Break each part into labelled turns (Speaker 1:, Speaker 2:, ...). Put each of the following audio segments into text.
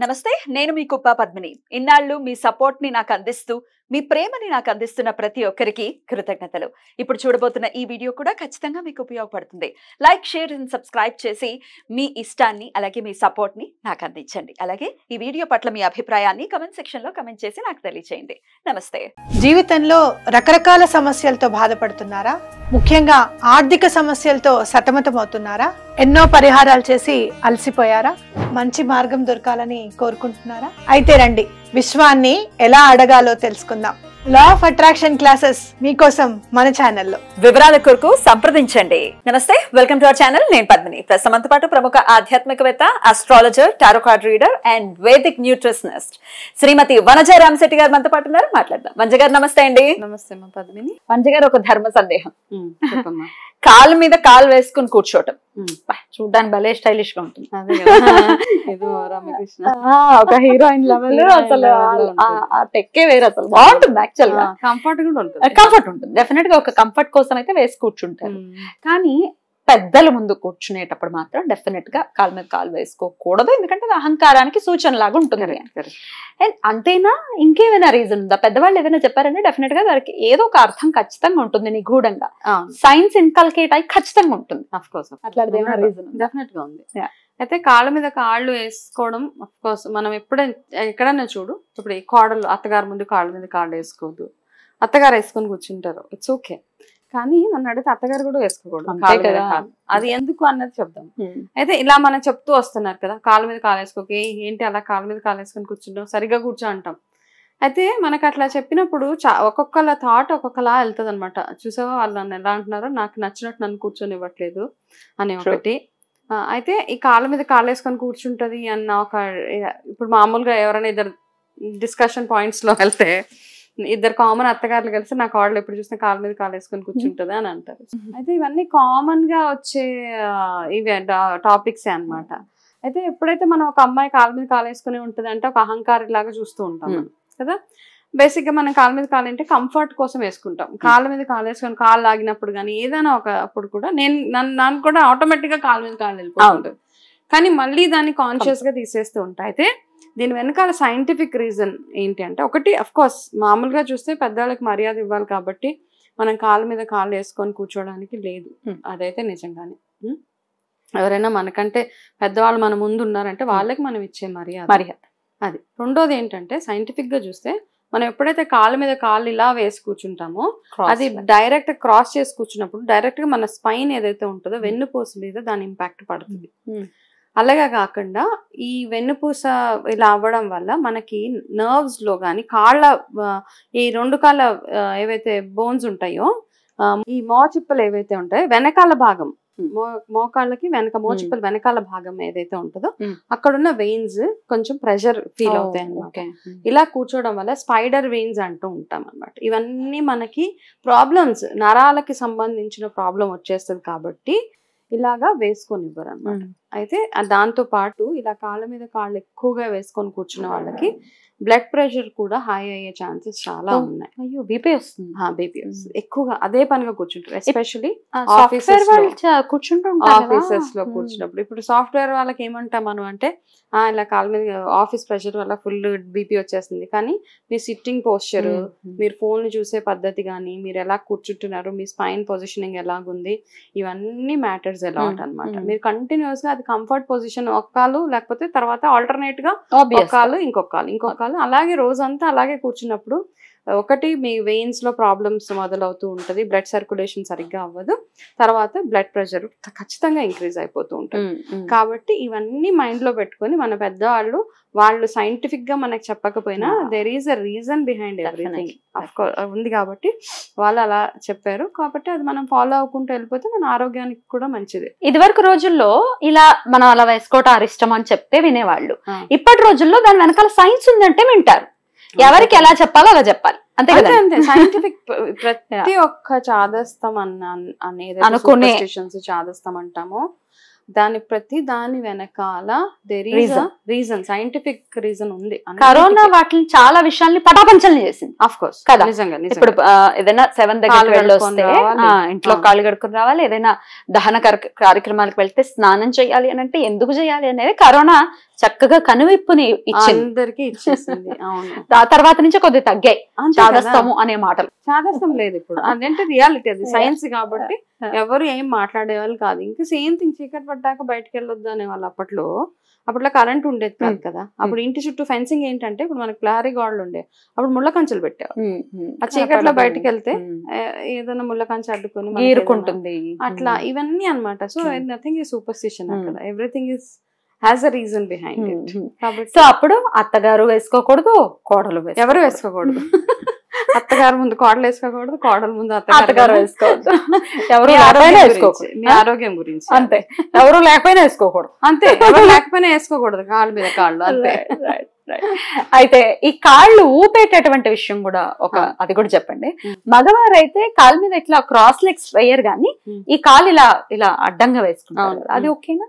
Speaker 1: నమస్తే, నేను మీ కుప్ప పద్మిని. ఇన్నాళ్ళు మీ సపోర్ట్ ని నాకు అందిస్తూ, మీ ప్రేమని నాకు అందిస్తున్న ప్రతి ఒక్కరికి కృతజ్ఞతలు. ఇప్పుడు చూడబోతున్న ఈ వీడియో కూడా ఖచ్చితంగా మీకు ఉపయోగపడుతుంది. లైక్, షేర్ అండ్ సబ్స్క్రైబ్ చేసి మీ ఇష్టాన్ని అలాగే మీ సపోర్ట్ ని నాకు అందించండి. అలాగే ఈ వీడియో పట్ల మీ అభిప్రాయాన్ని కమెంట్ సెక్షన్ లో కమెంట్ చేసి నాకు తెలియజేయండి. నమస్తే.
Speaker 2: జీవితంలో రకరకాల సమస్యలతో బాధపడుతున్నారా? ముఖ్యంగా ఆర్థిక సమస్యలతో సతమతమవుతున్నారా? ఎన్నో పరిహారాలు చేసి అలసిపోయారా? మంచి మార్గం దొరకాలని కోరుకుంటున్నారా? అయితే రండి, విశ్వాన్ని ఎలా అడగాలో తెలుసుకుందాం. లా ఆఫ్ అట్రాక్షన్ క్లాసెస్ మీకోసం మన ఛానల్లో.
Speaker 1: వివరాల కొరకు సంప్రదించండి. నమస్తే, వెల్కమ్ టు అవర్ ఛానల్. నేను పద్మిని. ప్రస్తుతంతో పాటు ప్రముఖ ఆధ్యాత్మికవేత్త, astrologer, tarot card reader and Vedic nutritionist Shrimati Vanaja Ramashetti గారు మనతో పాటు ఉన్నారు. మాట్లాడదాం. వనజ గారు నమస్తే అండి.
Speaker 3: నమస్తే మా పద్మిని.
Speaker 1: వనజ గారు, ఒక ధర్మ సందేహం. కాలు మీద కాలు వేసుకుని కూర్చోవటం చూడ్డానికి భలే స్టైలిష్ గా ఉంటుంది. ఒక హీరోయిన్ లెవెల్, అసలు ఆ టెక్కే వేరు. అసలు బాగుంటుంది. యాక్చువల్ గా
Speaker 3: కంఫర్ట్ కూడా ఉంటుంది.
Speaker 1: కంఫర్ట్ ఉంటుంది. డెఫినెట్ గా ఒక కంఫర్ట్ కోసం అయితే వేసి కూర్చుంటారు. కానీ పెద్దల ముందు కూర్చునేటప్పుడు మాత్రం డెఫినెట్ గా కాలు మీద కాలు వేసుకోకూడదు. ఎందుకంటే అది అహంకారానికి సూచన లాగా ఉంటుంది. అండ్ అంతేనా, ఇంకేమైనా రీజన్ ఉందా? పెద్దవాళ్ళు ఏదైనా చెప్పారంటే డెఫినెట్ గా దానికి ఏదో ఒక అర్థం ఖచ్చితంగా ఉంటుంది. నిగూఢంగా సైన్స్ ఇన్కల్కేట్ అయి ఖచ్చితంగా ఉంటుంది.
Speaker 3: అఫ్ కోర్స్
Speaker 1: అట్లాంటి రీజన్
Speaker 3: డెఫినెట్ గా ఉంది. అయితే కాళ్ళ మీద కాళ్ళు వేసుకోవడం అఫ్ కోర్స్ మనం ఎక్కడైనా చూడు. ఇప్పుడు ఈ కోడలు అత్తగారు ముందు కాళ్ళ మీద కాళ్ళు వేసుకోవద్దు. అత్తగారు వేసుకొని కూర్చుంటారు, ఇట్స్ ఓకే. కానీ నన్ను అడిగితే అత్తగారు కూడా వేసుకోకూడదు. అది ఎందుకు అన్నది చెప్దాం. అయితే ఇలా మనం చెప్తూ వస్తున్నారు కదా, కాళ్ళ మీద కాలు వేసుకోకే, ఏంటి అలా కాళ్ళ మీద కాలు వేసుకొని కూర్చుంటాం, సరిగ్గా కూర్చో అంటాం. అయితే మనకు అట్లా చెప్పినప్పుడు ఒక్కొక్కళ్ళ థాట్ ఒక్కొక్కలా వెళ్తుంది అనమాట. చూసావా, వాళ్ళు నన్ను ఎలా అంటున్నారో, నాకు నచ్చినట్టు నన్ను కూర్చొని ఇవ్వట్లేదు అని ఒకటి. అయితే ఈ కాళ్ళ మీద కాళ్ళు వేసుకొని కూర్చుంటది అన్న ఒక, ఇప్పుడు మామూలుగా ఎవరైనా ఇద్దరు డిస్కషన్ పాయింట్స్ లో వెళ్తే, ఇద్దరు కామన్ అత్తగారులు కలిసి నా కాళ్ళు ఎప్పుడు చూసినా కాళ్ళ మీద కాలు వేసుకొని కూర్చుంటది అని అంటారు. అయితే ఇవన్నీ కామన్ గా వచ్చే ఇవి టాపిక్సే అనమాట. అయితే ఎప్పుడైతే మనం ఒక అమ్మాయి కాళ్ళ మీద కాలు వేసుకుని ఉంటుంది అంటే ఒక అహంకారి లాగా చూస్తూ ఉంటాం కదా. బేసిక్ గా మనం కాళ్ళ మీద కాలు అంటే కంఫర్ట్ కోసం వేసుకుంటాం. కాళ్ళ మీద కాలు వేసుకొని కాళ్ళు లాగినప్పుడు కానీ ఏదైనా ఒక అప్పుడు కూడా నన్ను కూడా ఆటోమేటిక్ గా కాళ్ళ మీద కాళ్ళు వెళ్ళిపోతుంటుంది. కానీ మళ్ళీ దాన్ని కాన్షియస్ గా తీసేస్తూ ఉంటాయి. అయితే దీని వెనకాల సైంటిఫిక్ రీజన్ ఏంటి అంటే, ఒకటి అఫ్ కోర్స్ మామూలుగా చూస్తే పెద్దవాళ్ళకి మర్యాద ఇవ్వాలి కాబట్టి మనం కాళ్ళ మీద కాళ్ళు వేసుకొని కూర్చోడానికి లేదు. అదైతే నిజంగానే ఎవరైనా మనకంటే పెద్దవాళ్ళు మన ముందు ఉన్నారంటే వాళ్ళకి మనం ఇచ్చే మర్యాద అది. రెండోది ఏంటంటే, సైంటిఫిక్ గా చూస్తే మనం ఎప్పుడైతే కాళ్ళ మీద కాళ్ళు ఇలా వేసి కూర్చుంటామో, అది డైరెక్ట్ క్రాస్ చేసి కూర్చున్నప్పుడు డైరెక్ట్ గా మన స్పైన్ ఏదైతే ఉంటుందో వెన్నుపూస మీద దాని ఇంపాక్ట్ పడుతుంది. అలాగే కాకుండా ఈ వెన్నుపూస ఇలా అవ్వడం వల్ల మనకి నర్వ్స్ లో కానీ ఈ రెండు కాళ్ళ ఏవైతే బోన్స్ ఉంటాయో, ఈ మోచిప్పలు ఏవైతే ఉంటాయో వెనకాల భాగం, మోకాళ్ళకి మోచిప్పలు వెనకాల భాగం ఏదైతే ఉంటుందో అక్కడున్న వెయిన్స్ కొంచెం ప్రెషర్ ఫీల్ అవుతాయి అన్నమాట. ఇలా కూర్చోవడం వల్ల స్పైడర్ వెయిన్స్ అంటూ ఉంటాం అన్నమాట. ఇవన్నీ మనకి ప్రాబ్లమ్స్, నరాలకి సంబంధించిన ప్రాబ్లం వచ్చేస్తుంది కాబట్టి ఇలాగా వేసుకొని ఇవ్వరు అన్నమాట. అయితే దాంతో పాటు ఇలా కాళ్ళ మీద కాళ్ళు ఎక్కువగా వేసుకొని కూర్చున్న వాళ్ళకి బ్లడ్ ప్రెషర్ కూడా హై అయ్యే ఛాన్సెస్ చాలా ఉన్నాయి.
Speaker 1: అయ్యో, బీపీ వస్తుంది.
Speaker 3: బీపీ వస్తుంది. ఎక్కువగా అదే పనిగా కూర్చుంటారు, ఎస్పెషల్లీ
Speaker 1: ఆఫీసెస్
Speaker 3: లో కూర్చున్నప్పుడు. ఇప్పుడు సాఫ్ట్వేర్ వాళ్ళకి ఏమంటాం మనం అంటే, ఇలా కాళ్ళ మీద ఆఫీస్ ప్రెషర్ వల్ల ఫుల్ బీపీ వచ్చేస్తుంది. కానీ మీ సిట్టింగ్ పోస్చర్, మీరు ఫోన్ చూసే పద్ధతి కానీ, మీరు ఎలా కూర్చుంటున్నారు, మీ స్పైన్ పొజిషనింగ్ ఎలాగుంది, ఇవన్నీ మ్యాటర్స్ ఎలా అనమాట. మీరు కంటిన్యూస్ గా అది కంఫర్ట్ పొజిషన్, ఒక కాలు లేకపోతే తర్వాత ఆల్టర్నేట్ గా ఒక కాలు ఇంకొక కాలు అలాగే రోజంతా అలాగే కూర్చున్నప్పుడు ఒకటి మీ వెయిన్స్ లో ప్రాబ్లమ్స్ మొదలవుతూ ఉంటది, బ్లడ్ సర్క్యులేషన్ సరిగ్గా అవ్వదు, తర్వాత బ్లడ్ ప్రెషర్ ఖచ్చితంగా ఇంక్రీజ్ అయిపోతూ ఉంటుంది. కాబట్టి ఇవన్నీ మైండ్ లో పెట్టుకొని మన పెద్దవాళ్ళు, వాళ్ళు సైంటిఫిక్ గా మనకు చెప్పకపోయినా there is a reason behind everything ఉంది కాబట్టి వాళ్ళు అలా చెప్పారు. కాబట్టి అది మనం ఫాలో అవ్వకుంటూ వెళ్ళిపోతే మన ఆరోగ్యానికి కూడా మంచిది.
Speaker 1: ఇదివరకు రోజుల్లో ఇలా మనం అలా వేసుకోవటం అరిష్టం అని చెప్తే వినేవాళ్ళు. ఇప్పటి రోజుల్లో దాని వెనకాల సైన్స్ ఉందంటే వింటారు. ఎవరికి ఎలా చెప్పాలో అలా చెప్పాలి, అంతే కదా.
Speaker 3: అంతే సైంటిఫిక్. ప్రతి ఒక్క చాదస్తం అనుకునే చాదస్తం అంటామో దాని వెనకాల there is a reason, scientific reason ఉంది.
Speaker 1: కరోనా వాటిని చాలా విషయాల్ని పటాపంచల్ని చేసింది.
Speaker 3: ఆఫ్ కోర్స్
Speaker 1: కదా, నిజంగా. ఇప్పుడు ఏదైనా 7 దగ్గర ఇంట్లో కాళ్ళు కడుక్కుని రావాలి, ఏదైనా దహన కార్యక్రమాలకు వెళ్తే స్నానం చేయాలి అని అంటే ఎందుకు చేయాలి అనేది కరోనా చక్కగా కనువిప్పుని ఇచ్చింది,
Speaker 3: అందరికి ఇచ్చేసింది. అవును,
Speaker 1: ఆ తర్వాత నుంచి కొద్దిగా తగ్గాయి
Speaker 3: అంతే కదా.
Speaker 1: చాదస్తము అనే మాటలు.
Speaker 3: చాదస్తం లేదు ఇప్పుడు, అదేంటే రియాలిటీ, అది సైన్స్ కాబట్టి ఎవరు ఏం మాట్లాడేవాళ్ళు కాదు. ఇంకా సేమ్ థింగ్, చీకటి పడ్డాక బయటకు వెళ్ళొద్దు అనేవాళ్ళు. అప్పట్లో కరెంట్ ఉండేది కాదు కదా. అప్పుడు ఇంటి చుట్టూ ఫెన్సింగ్ ఏంటంటే, ఇప్పుడు మనకి ప్రహరీ గోడలు ఉండే, అప్పుడు ముళ్ళ కంచెలు పెట్టారు. ఆ చీకట్లో బయటకు వెళ్తే ఏదైనా ముళ్ళ కంచె అడ్డుకొని
Speaker 1: ఈరుకుంటుంది
Speaker 3: అట్లా, ఇవన్నీ అన్నమాట. సో నథింగ్ ఈజ్ సూపర్స్టిషన్ అక్కడ, everything is has a reason behind it. కాబట్టి
Speaker 1: సో అప్పుడు అత్తగారు వేసుకోకూడదు, కోడలు
Speaker 3: ఎవరు వేసుకోకూడదు. అత్తగారు ముందు కోడలు వేసుకోకూడదు, కోడలు ముందు
Speaker 1: అత్తగారు వేసుకోవద్దు. ఎవరు
Speaker 3: మీ ఆరోగ్యం గురించి
Speaker 1: అంతే, ఎవరు లేకపోయినా వేసుకోకూడదు
Speaker 3: అంతే, ఎవరు లేకపోయినా వేసుకోకూడదు, కాళ్ళ మీద కాళ్ళు అంతే.
Speaker 1: అయితే ఈ కాళ్ళు ఊపేటటువంటి విషయం కూడా అది కూడా చెప్పండి. మగవారు అయితే కాళ్ళ మీద ఇట్లా క్రాస్ లెగ్స్ వేయరు గానీ ఈ కాళ్ళు ఇలా ఇలా అడ్డంగా వేసుకుంటారు, అది ఓకేనా?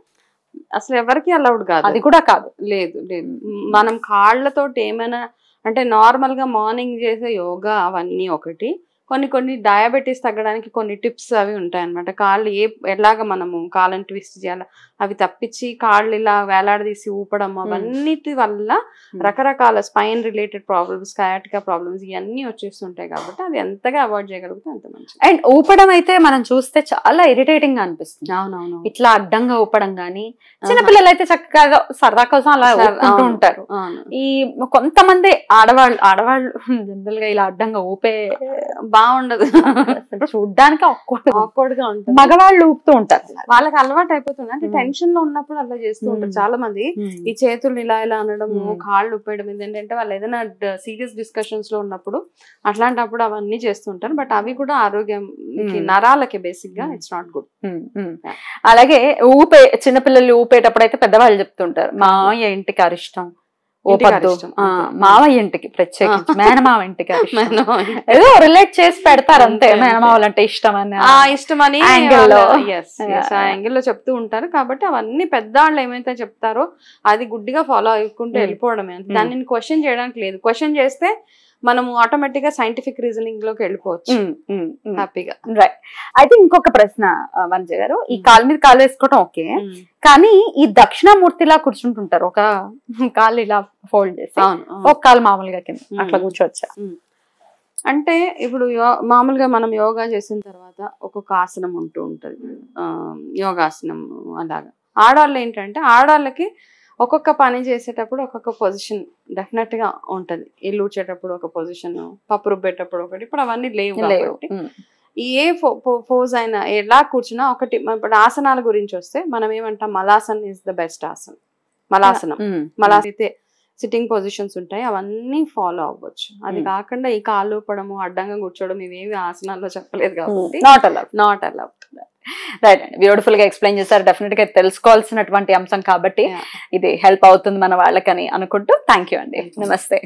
Speaker 3: అసలు ఎవరికి అలౌడ్ కాదు,
Speaker 1: అది కూడా కాదు.
Speaker 3: లేదు లేదు, మనం కాళ్ళతోటి ఏమైనా అంటే నార్మల్ గా మార్నింగ్ చేసే యోగా అవన్నీ ఒకటి, కొన్ని డయాబెటీస్ తగ్గడానికి కొన్ని టిప్స్ అవి ఉంటాయి అనమాట. కాళ్ళు ఎలాగ మనము కాళ్ళని ట్విస్ట్ చేయాలి అవి తప్పించి, కాళ్ళు ఇలా వేలాడదీసి ఊపడం అవన్నిటి వల్ల రకరకాల spine related problems, sciatica problems ఇవన్నీ వచ్చేస్తుంటాయి. కాబట్టి అది ఎంతగా అవాయిడ్ చేయగలిగితే అంత మంచిది.
Speaker 1: అండ్ ఊపడం అయితే మనం చూస్తే చాలా ఇరిటేటింగ్ గా అనిపిస్తుంది.
Speaker 3: అవునవును,
Speaker 1: ఇట్లా అడ్డంగా ఊపడం గానీ, చిన్నపిల్లలు అయితే చక్కగా సరదా కోసం అలా ఊపుకుంటూ ఉంటారు. ఈ కొంతమంది ఆడవాళ్ళు జనరల్ గా ఇలా అడ్డంగా ఊపే
Speaker 3: బాగుండదు,
Speaker 1: చూడ్డానికి
Speaker 3: ఆక్వర్డ్ గా ఉంటుంది.
Speaker 1: మగవాళ్ళు ఊపుతూ ఉంటారు,
Speaker 3: వాళ్ళకి అలవాటు అయిపోతుంది. అంటే టెన్షన్ లో ఉన్నప్పుడు అలా చేస్తూ ఉంటారు చాలా మంది. ఈ చేతులు ఇలా ఇలా అనడము, కాళ్ళు ఊపేయడం, ఏంటంటే వాళ్ళు ఏదైనా సీరియస్ డిస్కషన్స్ లో ఉన్నప్పుడు అట్లాంటప్పుడు అవన్నీ చేస్తుంటారు. బట్ అవి కూడా ఆరోగ్యానికి, నరాలకి బేసిక్ గా ఇట్స్ నాట్ గుడ్.
Speaker 1: అలాగే చిన్నపిల్లలు ఊపేటప్పుడు అయితే పెద్దవాళ్ళు చెప్తుంటారు, మావయ్య ఇంటికి అరిష్టం, మావయ్య ఇంటికి ప్రత్యేకించి మేనమావ ఇంటికి ఏదో రిలేట్ చేసి పెడతారు అంతే, మేనమావలు అంటే ఇష్టం
Speaker 3: ఇష్టమని యాంగిల్లో చెప్తూ ఉంటారు. కాబట్టి అవన్నీ పెద్దవాళ్ళు ఏమైతే చెప్తారో అది గుడ్డిగా ఫాలో అవ్వకుంటూ వెళ్ళిపోవడమే. దాన్ని క్వశ్చన్ చేయడానికి లేదు. క్వశ్చన్ చేస్తే మనము ఆటోమేటిక్ గా సైంటిఫిక్ రీజనింగ్ లోకి వెళ్ళిపోవచ్చు హ్యాపీగా.
Speaker 1: రైట్. అయితే ఇంకొక ప్రశ్న వనజ గారు, ఈ కాలు మీద కాలు వేసుకోవటం ఓకే, కానీ ఈ దక్షిణామూర్తిలా కూర్చుంటుంటారు, ఒక కాలు ఇలా ఫోల్డ్ చేసి ఒక కాలు మామూలుగా కింద అట్లా కూర్చోవచ్చా?
Speaker 3: అంటే ఇప్పుడు మామూలుగా మనం యోగా చేసిన తర్వాత ఒక్కొక్క ఆసనం ఉంటూ ఉంటది, యోగాసనం. అలాగా ఆడవాళ్ళు ఏంటంటే, ఆడవాళ్ళకి ఒక్కొక్క పని చేసేటప్పుడు ఒక్కొక్క పొజిషన్ డెఫినెట్ గా ఉంటది. ఇల్లు ఊడ్చేటప్పుడు ఒక పొజిషన్, పప్పు రుబ్బేటప్పుడు ఒకటి. ఇప్పుడు అవన్నీ లేవు కాబట్టి ఏ పోజ్ అయినా ఎలా కూర్చున్నా ఒకటి. ఇప్పుడు ఆసనాల గురించి వస్తే మనం ఏమంటాం, మలాసన్ ఇస్ ద బెస్ట్ ఆసనం. మలాసనం అయితే సిట్టింగ్ పొజిషన్స్ ఉంటాయి, అవన్నీ ఫాలో అవ్వచ్చు. అది కాకుండా ఈ కాళ్ళు ఊపడము, అడ్డంగా కూర్చోవడం ఇవేవి ఆసనాల్లో చెప్పలేదు కాబట్టి నాట్ అలౌడ్.
Speaker 1: రైట్ అండి, బ్యూటిఫుల్ గా ఎక్స్ప్లెయిన్ చేశారు. డెఫినెట్ గా తెలుసుకోవాల్సినటువంటి అంశం కాబట్టి ఇది హెల్ప్ అవుతుంది మన వాళ్ళకని అనుకుంటూ థ్యాంక్ యూ అండి. నమస్తే.